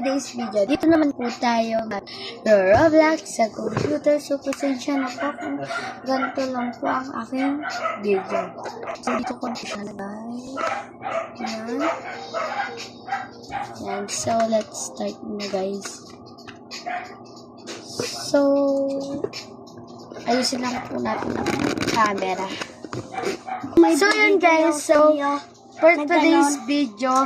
today's video, dito naman po tayo mag-Roblox sa computer. So, pasensya na po kung ganito lang po ang aking video. So, dito ko siya nagay. Yan. Yan. So, let's start na guys. So, ayusin lang po natin ang camera. So, yun guys. So, for today's video,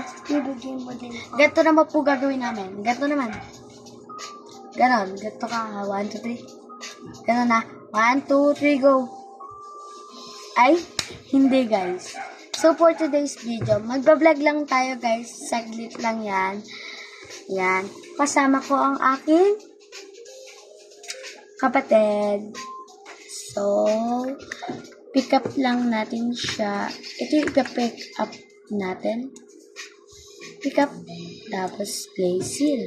ganito naman po gagawin namin. Ganito naman. Ganon. Ganito ka. 1, 2, 3. Ganon na. 1, 2, 3, go. Ay, hindi guys. So, for today's video, magbablog lang tayo guys. Saglit lang yan. Yan. Kasama ko ang aking kapatid. So, pick up lang natin siya. Ito yung ipa-pick up natin. Pick up. Tapos, play seal.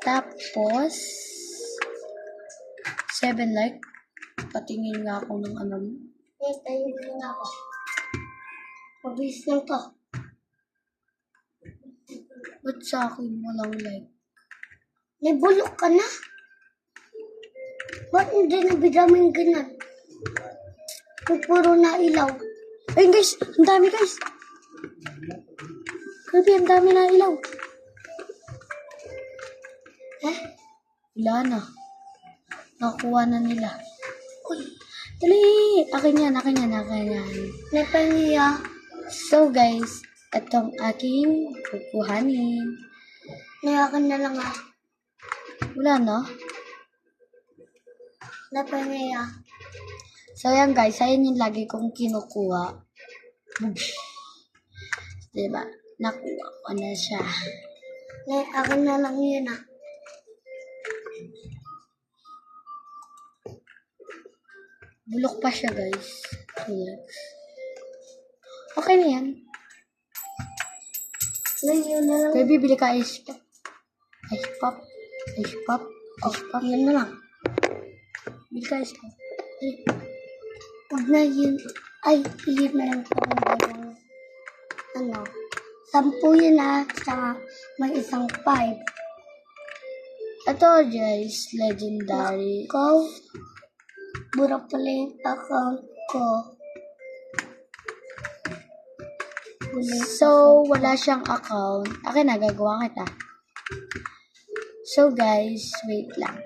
Tapos, 7 like. Patingin nga ako ng ano mo. Tayo na ako. Mabilis lang to. Ba't sa akin walang like? May bulok ka na. Ba't hindi nabidamin ganun? Kung puro na ilaw. Ayun guys, ang dami guys. Grabe, ang dami na ilaw. Wala na. Nakuha na nila. Uy, Dali! Akin yan, akin yan, akin yan. napahiya. So guys, itong aking kukuhanin. Nayakan na lang ah. Wala na. Napahiya. So yan guys, ayan yung lagi kong kinukuha. Diba? Nakuha ko na siya. Nayakan na lang yun ah. Bulok pa siya guys. Relax. Okay na yan. Ngayon na lang. Kaya bibili ka ice pop. Ice pop. Ice pop. Ice pop. Yan na lang. Bili ka ice pop. Huwag na yun. Ay, yun na lang po kung gano'n. Ano? 10 yun ah. Saka may isang 5. Ito guys, legendary. Go. Mura pala yung account ko. So, wala siyang account. Akin na, gagawa kita. So guys, wait lang.